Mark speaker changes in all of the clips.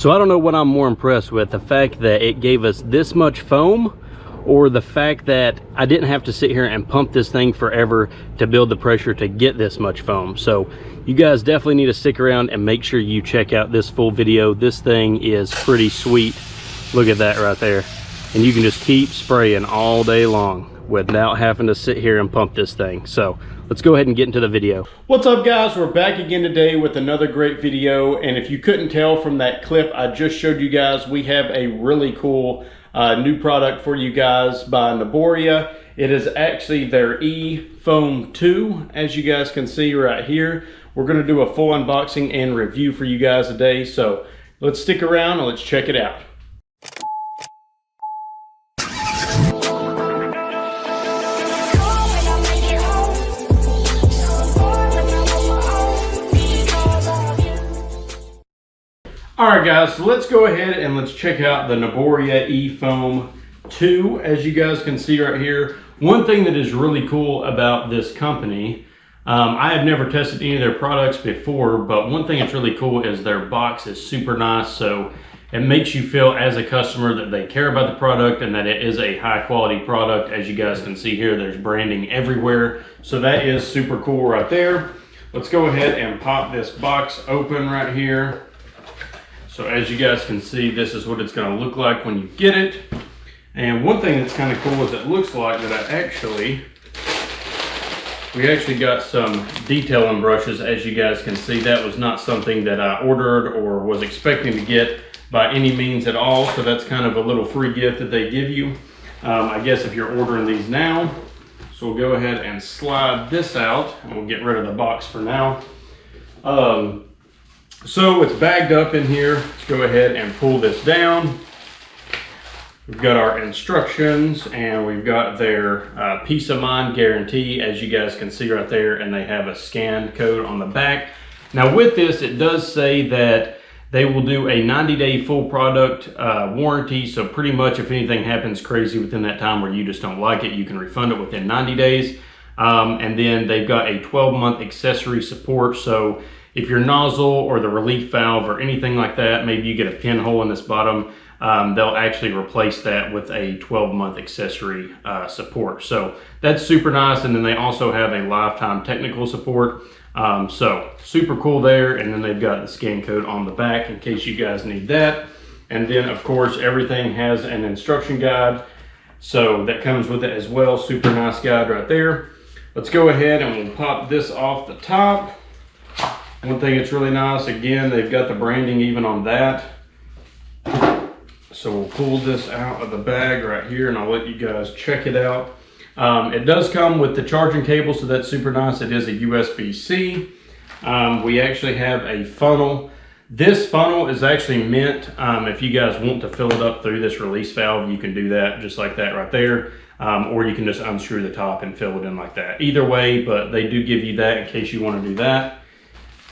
Speaker 1: So I don't know what I'm more impressed with, the fact that it gave us this much foam, or the fact that I didn't have to sit here and pump this thing forever to build the pressure to get this much foam. So you guys definitely need to stick around and make sure you check out this full video. This thing is pretty sweet. Look at that right there. And you can just keep spraying all day long without having to sit here and pump this thing. So let's go ahead and get into the video. What's up, guys? We're back again today with another great video. And if you couldn't tell from that clip I just showed you guys, we have a really cool new product for you guys by NEBURIA. It is actually their E Foam 2, as you guys can see right here. We're going to do a full unboxing and review for you guys today. So let's stick around and let's check it out. Alright guys, so let's go ahead and let's check out the NEBURIA E Foam 2. As you guys can see right here, one thing that is really cool about this company, I have never tested any of their products before, but one thing that's really cool is their box is super nice. So it makes you feel as a customer that they care about the product and that it is a high quality product. As you guys can see here, there's branding everywhere. So that is super cool right there. Let's go ahead and pop this box open right here. So as you guys can see, this is what it's going to look like when you get it. And one thing that's kind of cool is it looks like that we actually got some detailing brushes. As you guys can see, that was not something that I ordered or was expecting to get by any means at all. So that's kind of a little free gift that they give you, I guess, if you're ordering these now. So we'll go ahead and slide this out and we'll get rid of the box for now. So it's bagged up in here. Let's go ahead and pull this down. We've got our instructions and we've got their peace of mind guarantee, as you guys can see right there, and they have a scan code on the back. Now with this, it does say that they will do a 90-day full product warranty. So pretty much if anything happens crazy within that time where you just don't like it, you can refund it within 90 days. And then they've got a 12-month accessory support. So if your nozzle or the relief valve or anything like that, maybe you get a pinhole in this bottom, they'll actually replace that with a 12-month accessory support. So that's super nice. And then they also have a lifetime technical support. So super cool there. And then they've got the scan code on the back in case you guys need that. And then of course, everything has an instruction guide. So that comes with it as well. Super nice guide right there. Let's go ahead and we'll pop this off the top. One thing that's really nice, again, they've got the branding even on that. So we'll pull this out of the bag right here and I'll let you guys check it out. It does come with the charging cable, so that's super nice. It is a USB-C. We actually have a funnel. This funnel is actually meant, if you guys want to fill it up through this release valve, you can do that just like that right there. Or you can just unscrew the top and fill it in like that. Either way, but they do give you that in case you want to do that.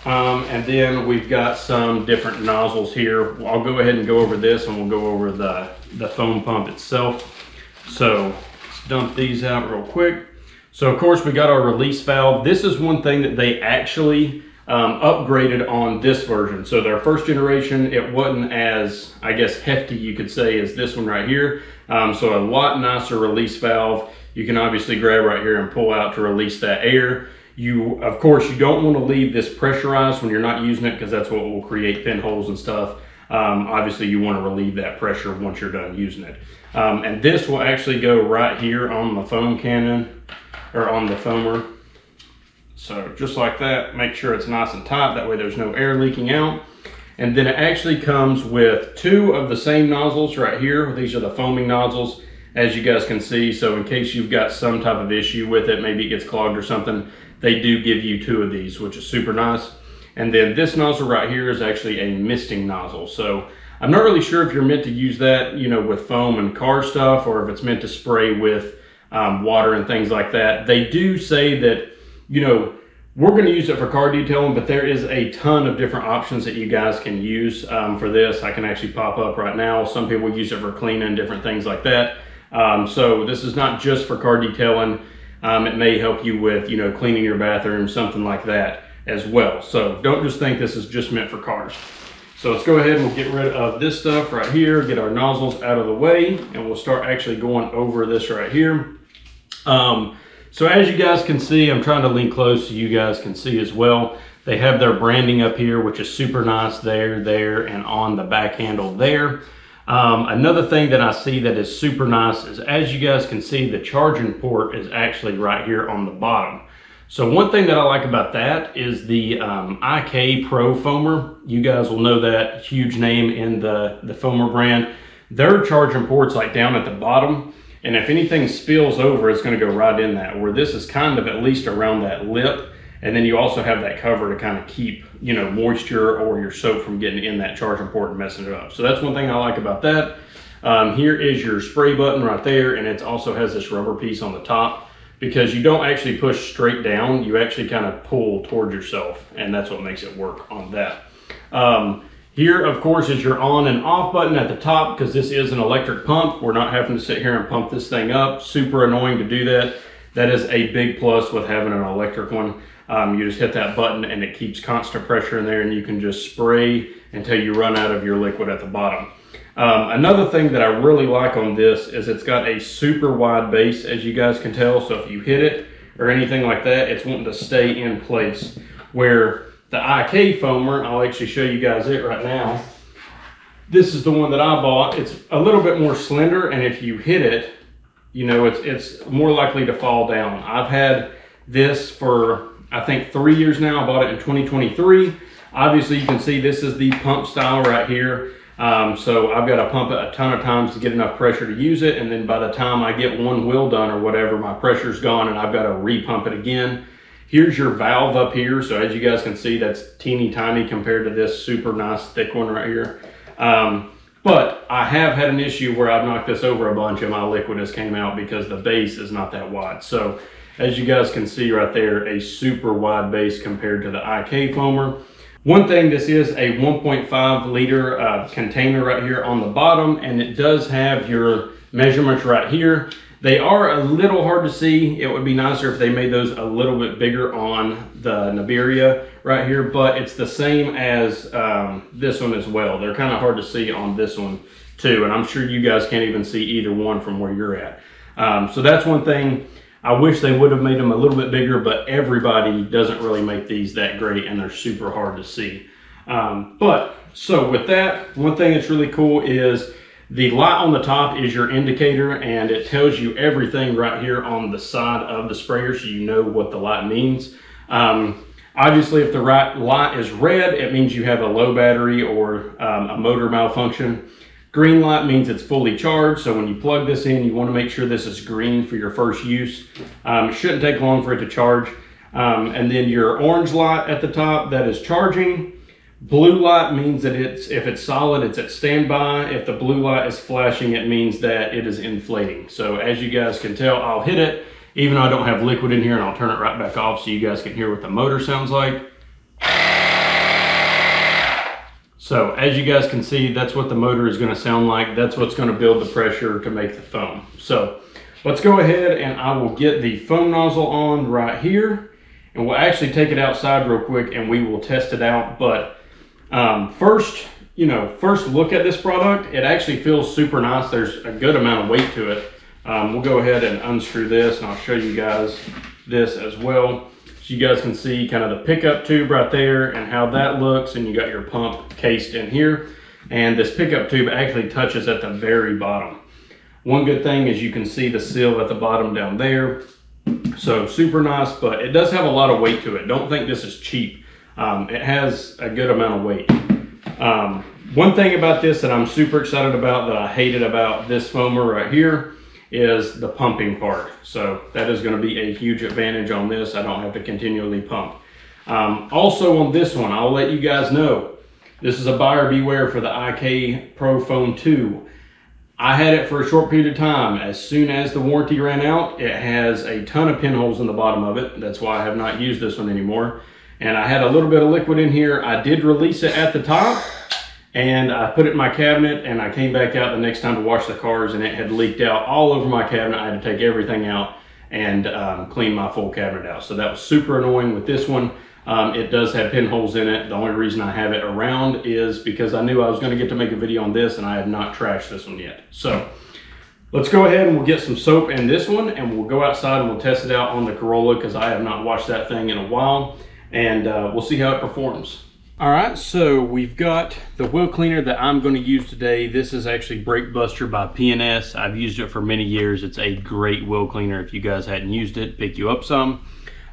Speaker 1: And then we've got some different nozzles here. I'll go ahead and go over this and we'll go over the foam pump itself. So let's dump these out real quick. So of course we got our release valve. This is one thing that they actually upgraded on this version. So their first generation, it wasn't as, I guess, hefty, you could say, as this one right here. So a lot nicer release valve. You can obviously grab right here and pull out to release that air. Of course, you don't want to leave this pressurized when you're not using it, because that's what will create pinholes and stuff. Obviously, you want to relieve that pressure once you're done using it. And this will actually go right here on the foam cannon, or on the foamer. So just like that, make sure it's nice and tight. That way there's no air leaking out. And then it actually comes with two of the same nozzles right here. These are the foaming nozzles, as you guys can see. So in case you've got some type of issue with it, maybe it gets clogged or something, they do give you two of these, which is super nice. And then this nozzle right here is actually a misting nozzle. So I'm not really sure if you're meant to use that, you know, with foam and car stuff, or if it's meant to spray with water and things like that. They do say that, you know, we're going to use it for car detailing, but there is a ton of different options that you guys can use for this. I can actually pop up right now. Some people use it for cleaning, different things like that. So this is not just for car detailing. It may help you with, you know, cleaning your bathroom, something like that as well. So don't just think this is just meant for cars. So So let's go ahead and we'll get rid of this stuff right here, get our nozzles out of the way, and we'll start actually going over this right here. So as you guys can see, I'm trying to lean close so you guys can see as well. They have their branding up here, which is super nice there, and on the back handle there. Another thing that I see that is super nice is, as you guys can see, the charging port is actually right here on the bottom. So one thing that I like about that is the IK Pro foamer. You guys will know that huge name in the foamer brand. Their charging port's like down at the bottom, and if anything spills over, it's going to go right in that, where this is kind of at least around that lip. And then you also have that cover to kind of keep, you know, moisture or your soap from getting in that charging port and messing it up. So that's one thing I like about that. Here is your spray button right there, and it also has this rubber piece on the top, because you don't actually push straight down, you actually kind of pull towards yourself, and that's what makes it work on that. Here, of course, is your on and off button at the top, because this is an electric pump. We're not having to sit here and pump this thing up. Super annoying to do that. That is a big plus with having an electric one. You just hit that button and it keeps constant pressure in there, and you can just spray until you run out of your liquid at the bottom. Another thing that I really like on this is it's got a super wide base, as you guys can tell. So if you hit it or anything like that, it's wanting to stay in place. Where the IK foamer, I'll actually show you guys it right now. This is the one that I bought. It's a little bit more slender, and if you hit it, you know, it's more likely to fall down. I've had this for, I think, 3 years now. I bought it in 2023. Obviously, you can see this is the pump style right here. So I've got to pump it a ton of times to get enough pressure to use it. And then by the time I get one wheel done or whatever, my pressure's gone and I've got to re-pump it again. Here's your valve up here. So as you guys can see, that's teeny tiny compared to this super nice thick one right here. But I have had an issue where I've knocked this over a bunch and my liquid has came out because the base is not that wide. So as you guys can see right there, a super wide base compared to the IK foamer. One thing, this is a 1.5 liter container right here on the bottom, and it does have your measurements right here. They are a little hard to see. It would be nicer if they made those a little bit bigger on the NEBURIA right here, but it's the same as this one as well. They're kind of hard to see on this one too, and I'm sure you guys can't even see either one from where you're at. So that's one thing. I wish they would have made them a little bit bigger, but everybody doesn't really make these that great, and they're super hard to see. So with that, one thing that's really cool is the light on the top is your indicator, and it tells you everything right here on the side of the sprayer, so you know what the light means. Obviously, if the light is red, it means you have a low battery or a motor malfunction. Green light means it's fully charged, so when you plug this in, you want to make sure this is green for your first use. It shouldn't take long for it to charge. And then your orange light at the top, that is charging. Blue light means that if it's solid, it's at standby. If the blue light is flashing, it means that it is inflating. So as you guys can tell, I'll hit it, even though I don't have liquid in here, and I'll turn it right back off so you guys can hear what the motor sounds like. So as you guys can see, that's what the motor is going to sound like. That's what's going to build the pressure to make the foam. So let's go ahead and I will get the foam nozzle on right here, and we'll actually take it outside real quick and we will test it out. But first look at this product. It actually feels super nice. There's a good amount of weight to it. We'll go ahead and unscrew this, and I'll show you guys this as well. So you guys can see kind of the pickup tube right there and how that looks, and you got your pump cased in here. And this pickup tube actually touches at the very bottom. One good thing is you can see the seal at the bottom down there. So super nice, but it does have a lot of weight to it. Don't think this is cheap. It has a good amount of weight. One thing about this that I'm super excited about, that I hated about this foamer right here, is the pumping part. So that is going to be a huge advantage on this. I don't have to continually pump. Also on this one, I'll let you guys know, this is a buyer beware for the IK Pro Foam 2. I had it for a short period of time. As soon as the warranty ran out, it has a ton of pinholes in the bottom of it. That's why I have not used this one anymore. And I had a little bit of liquid in here. I did release it at the top, and I put it in my cabinet, and I came back out the next time to wash the cars, and it had leaked out all over my cabinet. I had to take everything out and clean my full cabinet out. So that was super annoying with this one. It does have pinholes in it. The only reason I have it around is because I knew I was going to get to make a video on this, and I have not trashed this one yet. So let's go ahead and we'll get some soap in this one, and we'll go outside and we'll test it out on the Corolla because I have not washed that thing in a while, and we'll see how it performs. All right, so we've got the wheel cleaner that I'm going to use today. This is actually Brake Buster by P&S. I've used it for many years. It's a great wheel cleaner. If you guys hadn't used it, pick you up some.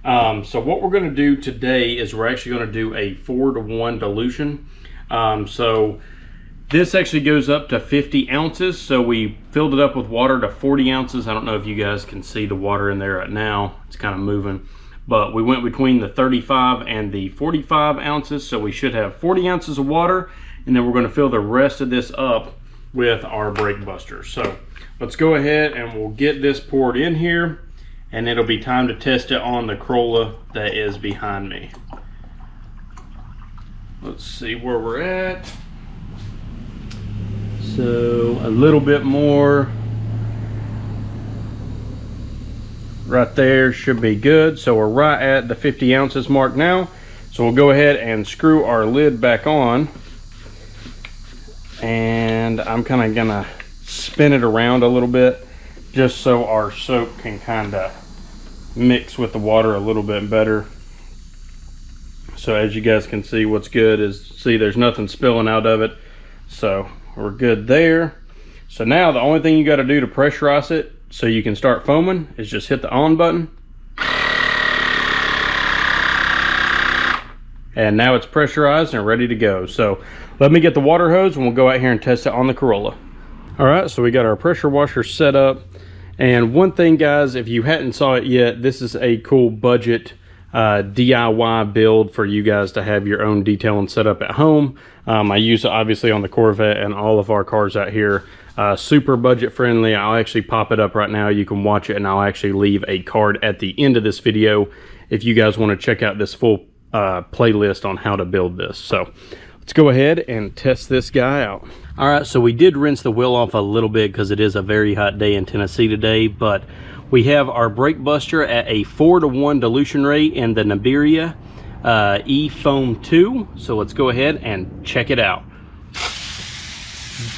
Speaker 1: So what we're going to do today is we're actually going to do a 4-to-1 dilution. So this actually goes up to 50 ounces. So we filled it up with water to 40 ounces. I don't know if you guys can see the water in there right now. It's kind of moving. But we went between the 35 and the 45 ounces. So we should have 40 ounces of water. And then we're going to fill the rest of this up with our Brake Buster. So let's go ahead and we'll get this poured in here. And it'll be time to test it on the Corolla that is behind me. Let's see where we're at. So a little bit more. Right there should be good. So we're right at the 50 ounces mark now. So we'll go ahead and screw our lid back on. And I'm kind of gonna spin it around a little bit just so our soap can kind of mix with the water a little bit better. So as you guys can see, what's good is, see, there's nothing spilling out of it. So we're good there. So now the only thing you got to do to pressurize it so you can start foaming is just hit the on button. And now it's pressurized and ready to go. So let me get the water hose and we'll go out here and test it on the Corolla. All right, so we got our pressure washer set up. And one thing, guys, if you hadn't saw it yet, this is a cool budget DIY build for you guys to have your own detailing set up at home. I use it obviously on the Corvette and all of our cars out here. Super budget friendly. I'll actually pop it up right now. You can watch it, and I'll actually leave a card at the end of this video if you guys want to check out this full playlist on how to build this. So let's go ahead and test this guy out. All right, so we did rinse the wheel off a little bit because it is a very hot day in Tennessee today, but we have our Brake Buster at a 4-to-1 dilution rate in the NEBURIA E Foam 2. So let's go ahead and check it out.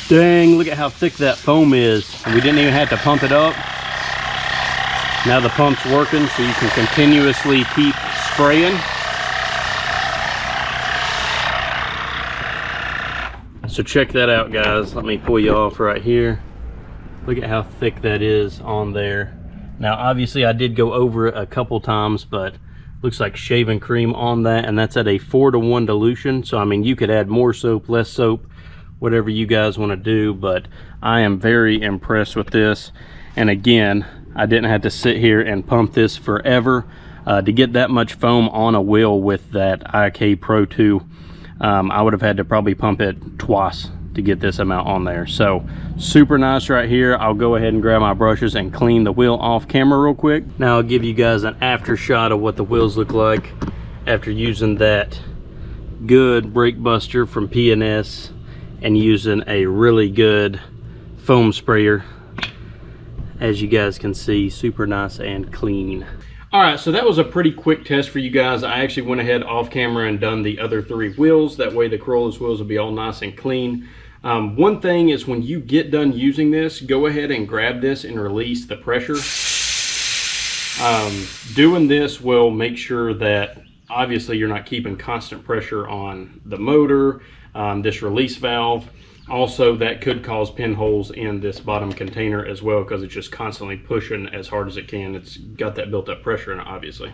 Speaker 1: Dang, look at how thick that foam is. We didn't even have to pump it up. Now the pump's working, so you can continuously keep spraying. So check that out, guys. Let me pull you off right here. Look at how thick that is on there. Now obviously I did go over it a couple times, but looks like shaving cream on that, and that's at a 4-to-1 dilution. So I mean, you could add more soap, less soap, whatever you guys want to do, but I am very impressed with this. And again, I didn't have to sit here and pump this forever to get that much foam on a wheel with that IK Pro 2. I would have had to probably pump it twice to get this amount on there. So super nice right here. I'll go ahead and grab my brushes and clean the wheel off camera real quick. Now I'll give you guys an after shot of what the wheels look like after using that good Brake Buster from P&S and using a really good foam sprayer. As you guys can see, super nice and clean. All right, so that was a pretty quick test for you guys. I actually went ahead off camera and done the other 3 wheels. That way the Corolla's wheels will be all nice and clean. One thing is, when you get done using this, go ahead and grab this and release the pressure. Doing this will make sure that obviously you're not keeping constant pressure on the motor, this release valve. Also, that could cause pinholes in this bottom container as well, because it's just constantly pushing as hard as it can. It's got that built up pressure in it, obviously.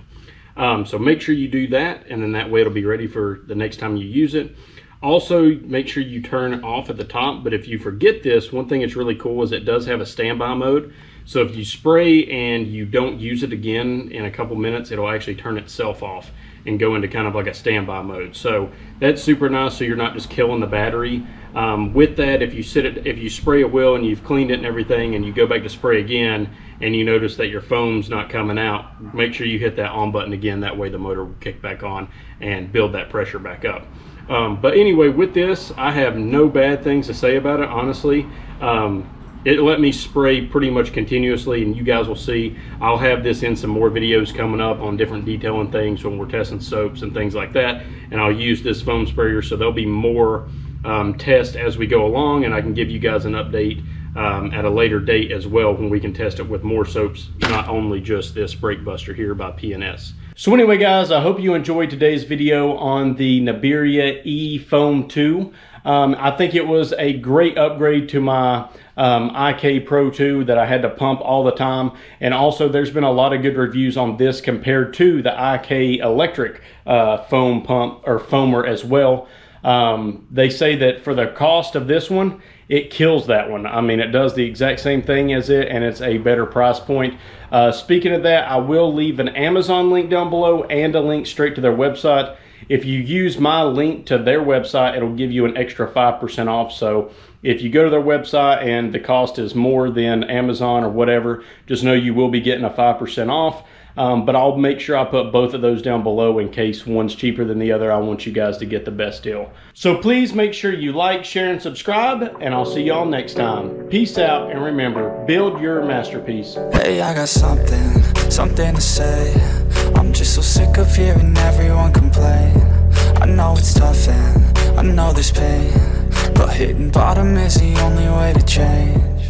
Speaker 1: So make sure you do that, and then that way it'll be ready for the next time you use it. Also, make sure you turn off at the top, but if you forget this, one thing that's really cool is it does have a standby mode. So if you spray and you don't use it again in a couple minutes, it'll actually turn itself off and go into kind of like a standby mode. So that's super nice, so you're not just killing the battery. With that, if you spray a wheel and you've cleaned it and everything, and you go back to spray again and you notice that your foam's not coming out, make sure you hit that on button again. That way the motor will kick back on and build that pressure back up. But anyway, with this, I have no bad things to say about it, honestly. it let me spray pretty much continuously, and you guys will see I'll have this in some more videos coming up on different detailing things when we're testing soaps and things like that, and I'll use this foam sprayer, so there'll be more tests as we go along, and I can give you guys an update at a later date as well when we can test it with more soaps, not only just this Brake Buster here by P&S. So anyway guys, I hope you enjoyed today's video on the NEBURIA E Foam 2. I think it was a great upgrade to my IK Pro 2 that I had to pump all the time, and also there's been a lot of good reviews on this compared to the IK electric foam pump or foamer as well. They say that for the cost of this one, it kills that one. I mean, it does the exact same thing as it, and it's a better price point. Speaking of that, I will leave an Amazon link down below and a link straight to their website. If you use my link to their website, it'll give you an extra 5% off. So if you go to their website and the cost is more than Amazon or whatever, just know you will be getting a 5% off. But I'll make sure I put both of those down below in case one's cheaper than the other. I want you guys to get the best deal. So please make sure you like, share, and subscribe, and I'll see y'all next time. Peace out, and remember, build your masterpiece.
Speaker 2: Hey, I got something to say. I'm just so sick of hearing everyone complain. I know it's tough and I know there's pain, but hitting bottom is the only way to change.